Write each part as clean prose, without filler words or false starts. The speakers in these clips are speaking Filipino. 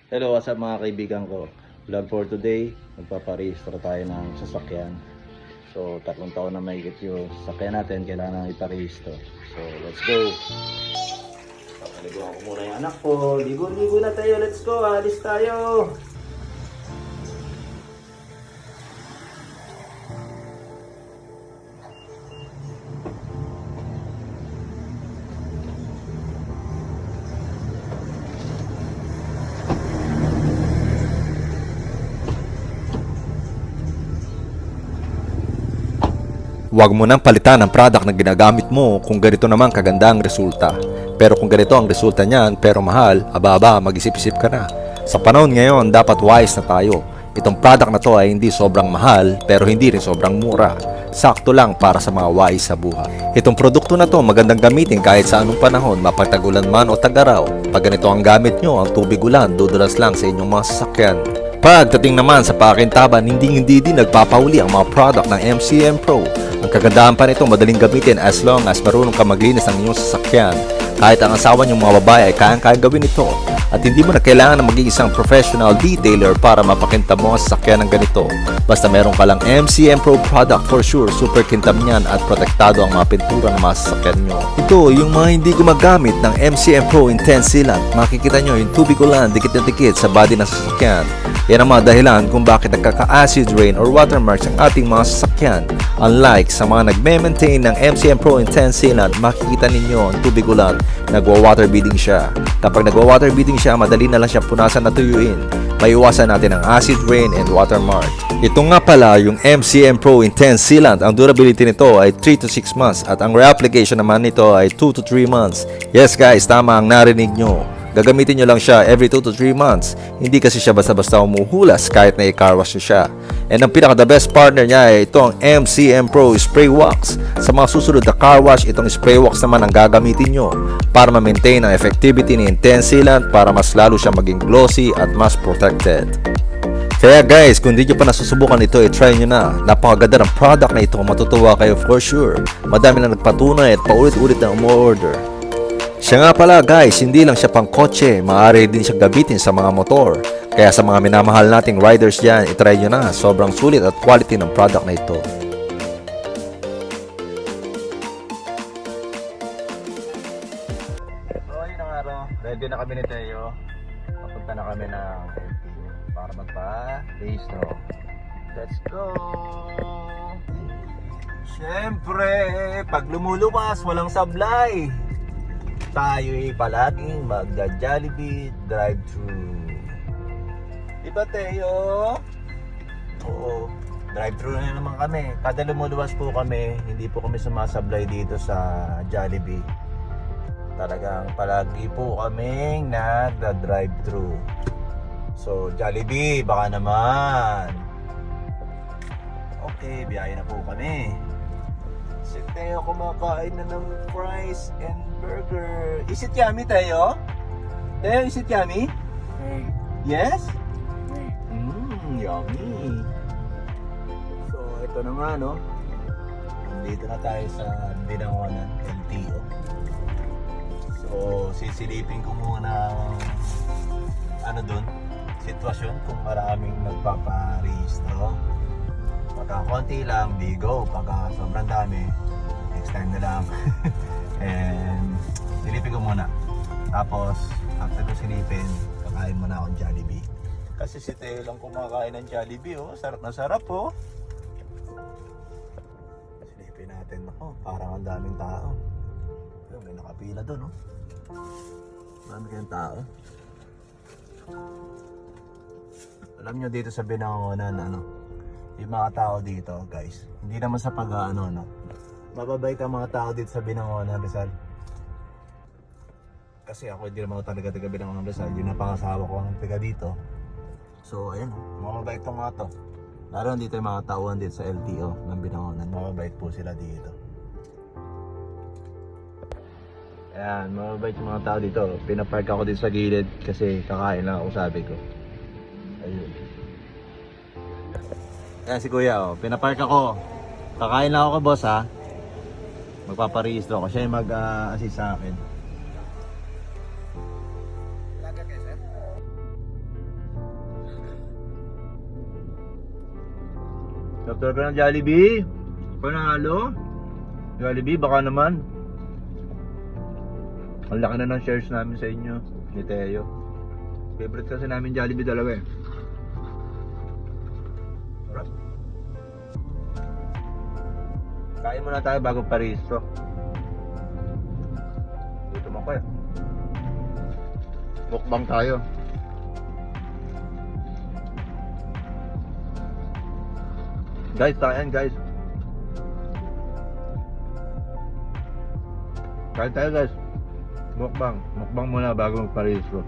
Hello, what's up mga kaibigan ko? Vlog for today, magpaparehistro tayo ng sasakyan. So, 3 taon na mahigit yung sasakyan natin, kailangan iparehistro. So, let's go! Papaliguan ko muna yung anak ko. Ligo-ligo na tayo, let's go! Alis tayo! Huwag mo nang palitan ang product na ginagamit mo kung ganito naman kaganda ang resulta. Pero kung ganito ang resulta niyan pero mahal, aba mag-isip-isip ka na. Sa panahon ngayon, dapat wise na tayo. Itong product na to ay hindi sobrang mahal pero hindi rin sobrang mura. Sakto lang para sa mga wise sa buhay. Itong produkto na to magandang gamitin kahit sa anong panahon, mapagtagulan man o tag-araw. Pag ganito ang gamit nyo, ang tubig ulan, dudulas lang sa inyong mga sasakyan. Pagdating naman sa pakintaban, hindi din nagpapauli ang mga product ng MCM Pro. Ang kagandahan pa nito, madaling gamitin as long as marunong ka maglinis ng inyong sasakyan. Kahit ang asawa niyong mga babae ay kayang-kayang gawin ito. At hindi mo na kailangan na maging isang professional detailer para mapakintab mo ang sasakyan ng ganito. Basta meron ka lang MCM Pro product, for sure, super kintab niyan at protektado ang mga pintura ng mga sasakyan nyo. Ito, yung mga hindi gumagamit ng MCM Pro Intense Sealant, makikita nyo yung tubig ulan dikit na dikit sa body ng sasakyan. Yan ang mga dahilan kung bakit nagkaka-acid rain or watermarks ang ating mga sasakyan. Unlike sa mga nagme-maintain ng MCM Pro Intense Sealant, makikita ninyo ang tubig ulan, nagwa-water beading siya. Kapag nagwa-water beading siya, madali na lang siya punasan na tuyuin. Maiwasan natin ang acid rain and watermark. Ito nga pala yung MCM Pro Intense Sealant. Ang durability nito ay 3 to 6 months at ang reapplication naman nito ay 2 to 3 months. Yes guys, tama ang narinig nyo. Gagamitin nyo lang siya every 2 to 3 months. Hindi kasi siya basta-basta umuhulas kahit na i-car wash nyo siya. And ang pinaka the best partner niya ay itong MCM Pro Spray Wax. Sa mga susunod na car wash, itong spray wax naman ang gagamitin nyo para ma-maintain ang effectivity ni Intense Sealant para mas lalo siya maging glossy at mas protected. Kaya guys, kung hindi nyo pa nasusubukan ito, i-try nyo na. Napakaganda ng product na ito, matutuwa kayo for sure. Madami na nagpatunay at paulit-ulit na umu-order. Siya nga pala guys, hindi lang siya pang kotse, maaari din siya gamitin sa mga motor. Kaya sa mga minamahal nating riders dyan, itry nyo na. Sobrang sulit at quality ng product na ito. So, ayun ang araw. Ready na kami ni Teo. Papunta na kami ng LTO para magpa-rehistro. Let's go! Siyempre, pag lumuluwas, walang sablay. Tayo'y palaging magja-Jollibee drive-thru. Diba, Teo? Oo, drive-thru na naman kami. Kada lumuluwas po kami, hindi po kami sumasablay dito sa Jollibee. Talagang palagi po kaming nagda-drive-thru. So, Jollibee, baka naman. Okay, biyahe na po kami. Si Teo kumakain na ng fries and burger. Is it yummy, Teo? Teo, is it yummy? Yes? Yummy. So, ito na nga, no? Nandito na tayo sa Binangonan, LTO. So, sisilipin ko muna ang sitwasyon kung maraming nagpaparehistro. Pagka konti lang, di go. Pagka sobrang dami, next time na lang. And silipin ko muna. Tapos, after ko silipin, kakain muna akong Jollibee. Kasi si Teo lang kumakain ng Jollibee, oh. Sarap na sarap, oh. Silipin natin, oh. Parang ang daming tao. May nakapila doon, oh. Marami kayong tao. Alam nyo dito sa Binangonan, yung mga tao dito, guys, hindi naman sa pag-ano, no? Mababait ang mga tao dito sa Binangonan, Rizal. Kasi ako hindi naman talaga taga Binangonan, Rizal. Yung napangasawa ko ang taga dito. So, ayun, mababait itong mga to. Lalo dito yung mga tauhan dito sa LTO ng Binangonan. Mababait po sila dito. Ayan, mababait yung mga tao dito. Pinapark ako dito sa gilid kasi kakain lang ako, sabi ko. Ayun. Ayan si Kuya, oh. Pinapark ako. Kakain lang ako, boss, ha. Magpaparehistro ako. Siya yung mag-assist sa akin. Doktor ka ng Jollibee? Panalo? Jollibee, baka naman. Ang laki na ng shares namin sa inyo, ni Teo. Favorite kasi namin Jollibee talaga eh. Sarap. Kain muna tayo bago paristo. Dito mo ko eh. Mukbang tayo. Guys, tayo guys. Kain tayo guys. Mukbang. Mukbang muna bago magparisto.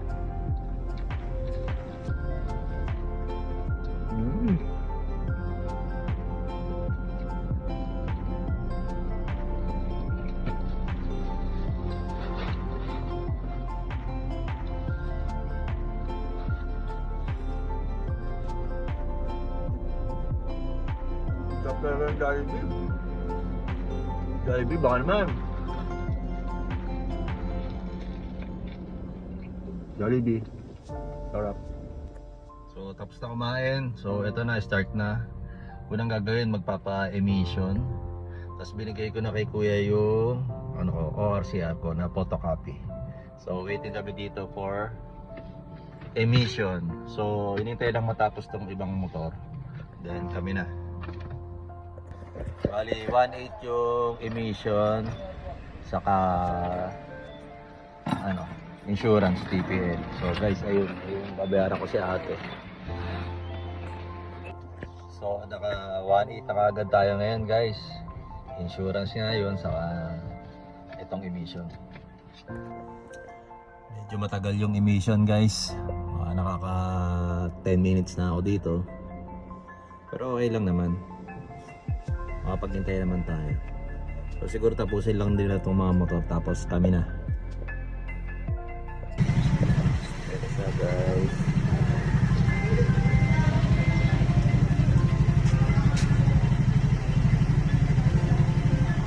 Pero Jollibee. Jollibee, baka naman. Jollibee. Sarap. So, tapos na kumain. So, ito na, start na. Unang gagawin, magpapa-emission. Tapos binigay ko na kay kuya yung ORCR ko na photocopy. So, waiting kami dito for emission. So, hinintay lang matapos tong ibang motor. Then, kami na. Bali, 1.8 yung emission, saka insurance, TPL. So guys, ayun babayaran ko si ate. So naka 1.8 na kaagad tayo ngayon guys. Insurance nga yun, saka itong emission. Medyo matagal yung emission guys. Nakaka 10 minutes na ako dito. Pero okay lang naman. Makapaghintay naman tayo. So siguro tapusin lang nila itong mga motor, tapos kami na. Ito siya guys.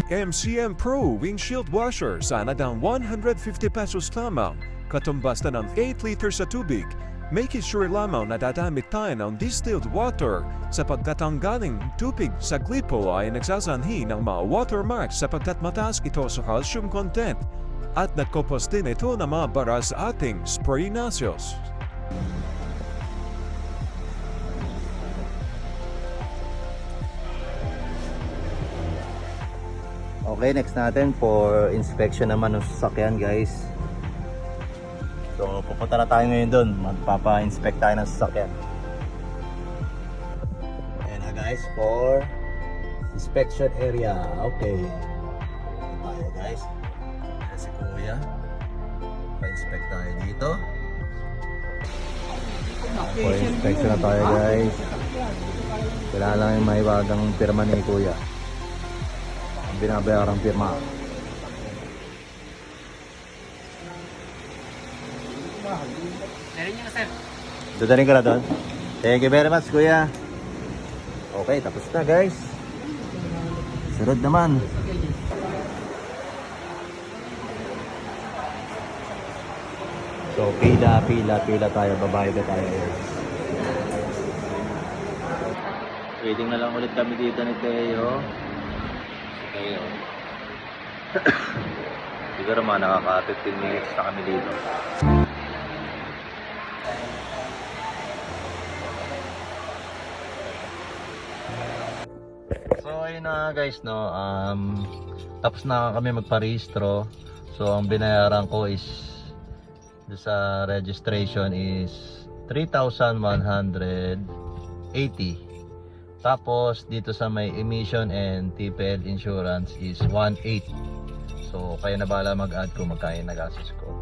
MCM Pro Windshield Washer sa halagang 150 pesos lamang, katumbas na ng 8 liters sa tubig. Making sure lamang na dadamit tayo ng distilled water sapagkat ang galing tubig sa glipo ay nagsasanhi ng mga watermarks sapagkat mataas ito sa calcium content at nagkopos din ito ng mga bara sa ating spray nozzles. Okay, next natin for inspection naman ng sasakyan guys. So pupunta na tayo ngayon doon, magpapa-inspect tayo ng sasakyan. Ayan na guys, for inspection area. Okay, ito tayo guys. Ayan si kuya, pa-inspect tayo dito. For inspection na tayo guys. Kailangan lang yung maiwagang pirma ni kuya, ang binabayarang pirma. Dadaling ka na doon? Thank you very much kuya. Okay, tapos na guys. Sunod naman. So pila tayo, babae ka tayo. Waiting na lang ulit kami dito ni Teo. Siguro mga nakaka 15 minutes na kami dito. So ayun na guys no, tapos na kami magparehistro. So ang binayaran ko is sa registration is 3,180. Tapos dito sa may emission and TPL insurance is 1.8. So kayo na bahala mag-add kung magkano nagastos ko.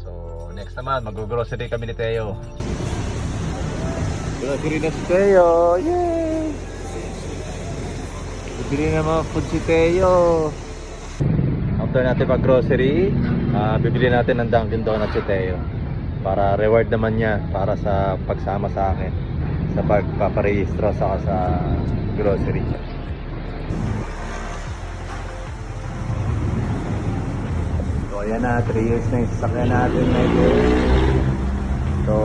So next naman mag-grocery kami ni Teo. Grocery na si Teo. Yay! Bibili na mga food si Teo. After natin pag-grocery, bibili natin ng Dunkin Donuts si Teo. Para reward naman niya para sa pagsama sa akin sa pagpaparehistro saka sa grocery. So ayan na, 3 years na yung sasakyan natin ngayon. So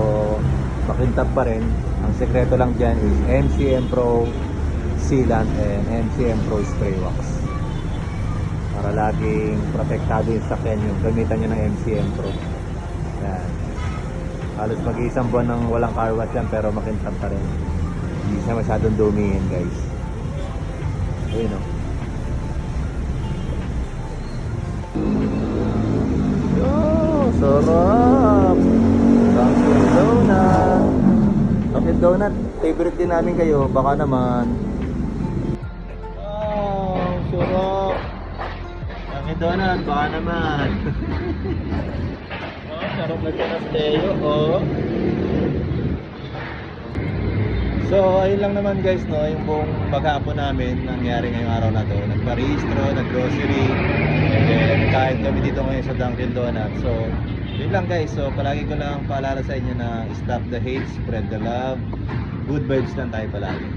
makintab pa rin. Ang sekreto lang dyan is MCM Pro sealant and MCM Pro Spray Wax. Para laging protektado yung sakyan yung gamitan nyo ng MCM Pro. Yan. Halos mag-iisang buwan ng walang car wash yan pero makintab pa rin. Hindi siya masyadong dumihin guys. Ayun o. Oh, sarap! Dunkin' Donut! Dunkin' Donut, favorite din namin kayo. Baka naman. Oh, sarap! Dunkin' Donut, baka naman. Oh, sarap na siya ng Teo, oh. So, ayun lang naman guys, no, yung buong maghapon namin nangyari ngayong araw na to. Nagparehistro, nag-grocery, and then kain kami dito ngayon sa Dunkin' Donuts. So, yun lang guys. So, palagi ko lang paalala sa inyo na stop the hate, spread the love. Good vibes lang tayo palagi.